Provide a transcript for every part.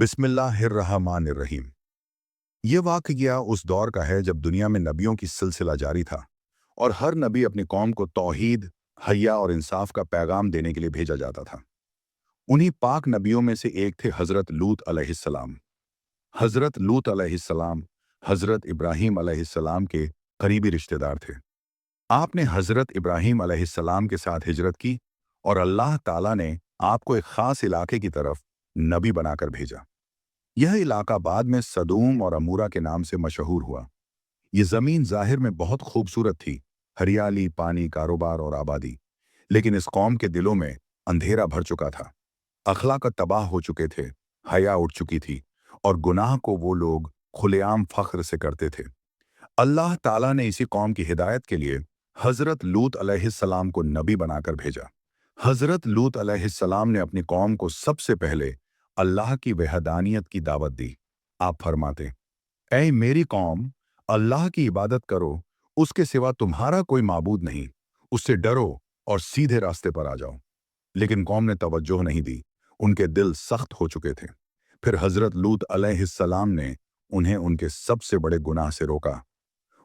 बिस्मिल्लाहिर्रहमानिर्रहीम। ये वाक़या उस दौर का है जब दुनिया में नबियों की सिलसिला जारी था और हर नबी अपनी कौम को तौहीद, हया और इंसाफ का पैगाम देने के लिए भेजा जाता था। उन्हीं पाक नबियों में से एक थे हज़रत लूत अलैहिस्सलाम। हज़रत लूत अलैहिस्सलाम हज़रत इब्राहीम अलैहिस्सलाम के करीबी रिश्तेदार थे। आपने हज़रत इब्राहीम अलैहिस्सलाम के साथ हिजरत की और अल्लाह ताला ने आपको एक ख़ास इलाके की तरफ नबी बनाकर भेजा। यह इलाका बाद में सदूम और अमूरा के नाम से मशहूर हुआ। ये जमीन जाहिर में बहुत खूबसूरत थी, हरियाली, पानी, कारोबार और आबादी। लेकिन इस कौम के दिलों में अंधेरा भर चुका था। अखलाक तबाह हो चुके थे, हया उठ चुकी थी और गुनाह को वो लोग खुलेआम फख्र से करते थे। अल्लाह ताला ने इसी कौम की हिदायत के लिए हजरत लूत अलैहिस्सलाम को नबी बनाकर भेजा। हजरत लूत अलैहिस्सलाम ने अपनी कौम को सबसे पहले अल्लाह की वहदानियत की दावत दी। आप फरमाते, ऐ मेरी कौम, अल्लाह की इबादत करो, उसके सिवा तुम्हारा कोई माबूद नहीं, उससे डरो और सीधे रास्ते पर आ जाओ। लेकिन कौम ने तवज्जो नहीं दी, उनके दिल सख्त हो चुके थे। फिर हजरत लूत अलैहिस्सलाम ने उन्हें उनके सबसे बड़े गुनाह से रोका,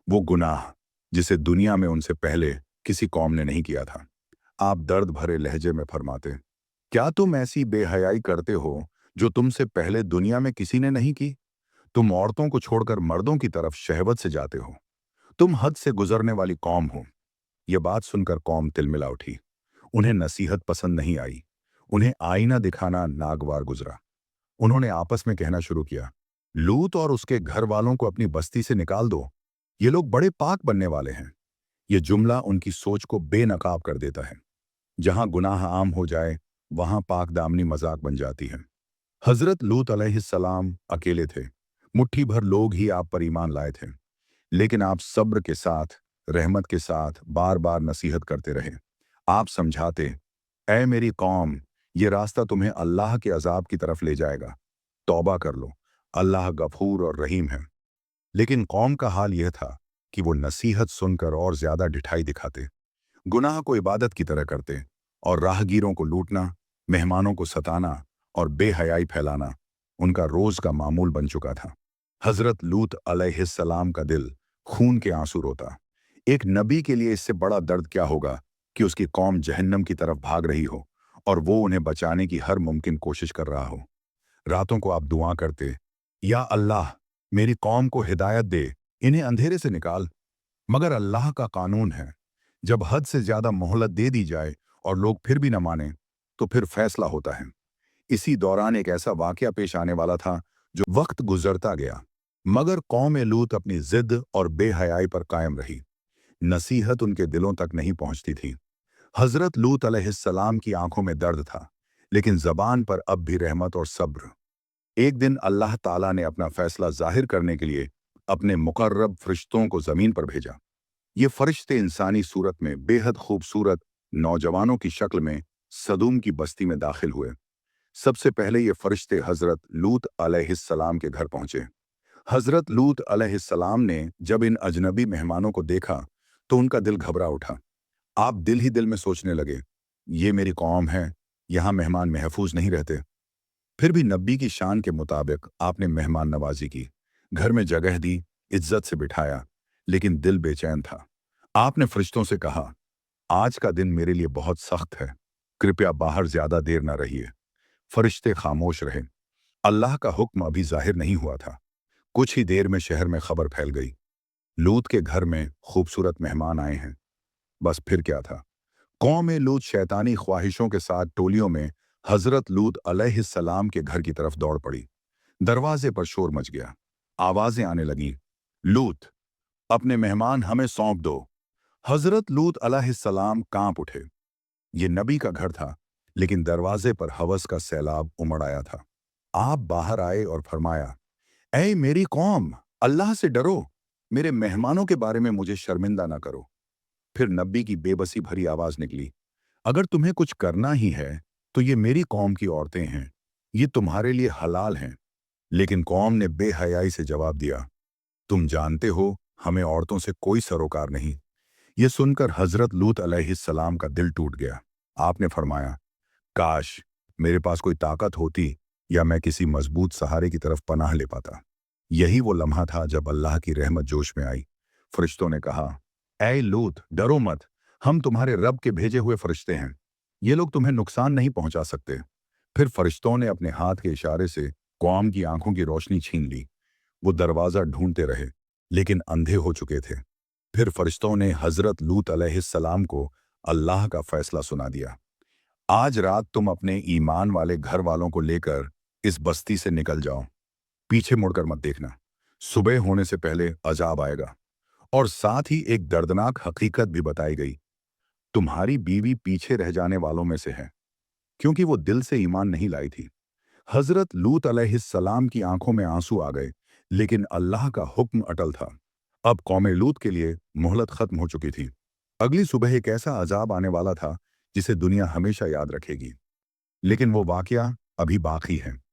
वो गुनाह जिसे दुनिया में उनसे पहले किसी कौम ने नहीं किया था। आप दर्द भरे लहजे में फरमाते, क्या तुम ऐसी बेहयाई करते हो जो तुमसे पहले दुनिया में किसी ने नहीं की? तुम औरतों को छोड़कर मर्दों की तरफ शहवत से जाते हो। तुम हद से गुजरने वाली कौम हो। यह बात सुनकर कौम तिलमिला उठी। उन्हें नसीहत पसंद नहीं आई। उन्हें आईना दिखाना नागवार गुजरा। उन्होंने आपस में कहना शुरू किया, लूत और उसके घर वालों को अपनी बस्ती से निकाल दो। ये लोग बड़े पाक बनने वाले हैं। यह जुमला उनकी सोच को बेनकाब कर देता है। जहां गुनाह आम हो जाए, वहां पाक दामनी मजाक बन जाती है। हजरत लूत अलैहिस्सलाम अकेले थे। मुट्ठी भर लोग ही आप पर ईमान लाए थे। लेकिन आप सब्र के साथ, रहमत के साथ बार बार नसीहत करते रहे। आप समझाते, ऐ मेरी कौम, ये रास्ता तुम्हें अल्लाह के अजाब की तरफ ले जाएगा। तौबा कर लो, अल्लाह गफूर और रहीम है। लेकिन कौम का हाल यह था कि वो नसीहत सुनकर और ज्यादा ढिठाई दिखाते, गुनाह को इबादत की तरह करते और राहगीरों को लूटना, मेहमानों को सताना और बेहयाई फैलाना उनका रोज का मामूल बन चुका था। हजरत लूत अलैहिस्सलाम का दिल खून के आंसू रोता। एक नबी के लिए इससे बड़ा दर्द क्या होगा कि उसकी कौम जहन्नम की तरफ भाग रही हो और वो उन्हें बचाने की हर मुमकिन कोशिश कर रहा हो। रातों को आप दुआ करते, या अल्लाह, मेरी कौम को हिदायत दे, इन्हें अंधेरे से निकाल। मगर अल्लाह का कानून है, जब हद से ज्यादा मोहलत दे दी जाए और लोग फिर भी न माने, तो फिर फैसला होता है। इसी दौरान एक ऐसा वाकया पेश आने वाला था जो वक्त गुजरता गया, मगर कौम लूत अपनी जिद और बेहयाई पर कायम रही। नसीहत उनके दिलों तक नहीं पहुंचती थी। हजरत लूत अलैहिस्सलाम की आंखों में दर्द था, लेकिन जबान पर अब भी रहमत और सब्र। एक दिन अल्लाह ताला ने अपना फैसला जाहिर करने के लिए अपने मुकर्रब फरिश्तों को जमीन पर भेजा। ये फरिश्ते इंसानी सूरत में बेहद खूबसूरत नौजवानों की शक्ल में सदूम की बस्ती में दाखिल हुए। सबसे पहले ये फरिश्ते हजरत लूत अलैहिस्सलाम के घर पहुंचे। हजरत लूत अलैहिस्सलाम ने जब इन अजनबी मेहमानों को देखा तो उनका दिल घबरा उठा। आप दिल ही दिल में सोचने लगे, ये मेरी कौम है, यहाँ मेहमान महफूज नहीं रहते। फिर भी नबी की शान के मुताबिक आपने मेहमान नवाजी की, घर में जगह दी, इज्जत से बिठाया, लेकिन दिल बेचैन था। आपने फरिश्तों से कहा, आज का दिन मेरे लिए बहुत सख्त है, कृपया बाहर ज्यादा देर न रहिए। फरिश्ते खामोश रहे। अल्लाह का हुक्म अभी जाहिर नहीं हुआ था। कुछ ही देर में शहर में खबर फैल गई, लूत के घर में खूबसूरत मेहमान आए हैं। बस फिर क्या था, कौम लूत शैतानी ख्वाहिशों के साथ टोलियों में हजरत लूत अलैहिस्सलाम के घर की तरफ दौड़ पड़ी। दरवाजे पर शोर मच गया, आवाजें आने लगीं, लूत, अपने मेहमान हमें सौंप दो। हजरत लूत अलैहिस्सलाम कांप उठे। ये नबी का घर था, लेकिन दरवाजे पर हवस का सैलाब उमड़ आया था। आप बाहर आए और फरमाया, ऐ मेरी कौम, अल्लाह से डरो, मेरे मेहमानों के बारे में मुझे शर्मिंदा ना करो। फिर नबी की बेबसी भरी आवाज निकली, अगर तुम्हें कुछ करना ही है तो ये मेरी कौम की औरतें हैं, ये तुम्हारे लिए हलाल हैं। लेकिन कौम ने बेहयाई से जवाब दिया, तुम जानते हो हमें औरतों से कोई सरोकार नहीं। ये सुनकर हजरत लूत अलैहिस्सलाम का दिल टूट गया। आपने फरमाया, काश मेरे पास कोई ताकत होती या मैं किसी मजबूत सहारे की तरफ पनाह ले पाता। यही वो लम्हा था जब अल्लाह की रहमत जोश में आई। फरिश्तों ने कहा, ऐ लूत, डरो मत, हम तुम्हारे रब के भेजे हुए फरिश्ते हैं। ये लोग तुम्हें नुकसान नहीं पहुंचा सकते। फिर फरिश्तों ने अपने हाथ के इशारे से कौम की आंखों की रोशनी छीन ली। वो दरवाज़ा ढूंढते रहे, लेकिन अंधे हो चुके थे। फिर फरिश्तों ने हज़रत लूत अलैहिस्सलाम को अल्लाह का फैसला सुना दिया। आज रात तुम अपने ईमान वाले घर वालों को लेकर इस बस्ती से निकल जाओ। पीछे मुड़कर मत देखना। सुबह होने से पहले अजाब आएगा। और साथ ही एक दर्दनाक हकीकत भी बताई गई। तुम्हारी बीवी पीछे रह जाने वालों में से है, क्योंकि वो दिल से ईमान नहीं लाई थी। हजरत लूत अलैहिस्सलाम की आंखों में आंसू आ गए, लेकिन अल्लाह का हुक्म अटल था। अब कौम लूत के लिए मोहलत खत्म हो चुकी थी। अगली सुबह एक ऐसा अजाब आने वाला था जिसे दुनिया हमेशा याद रखेगी। लेकिन वो वाकया अभी बाकी है।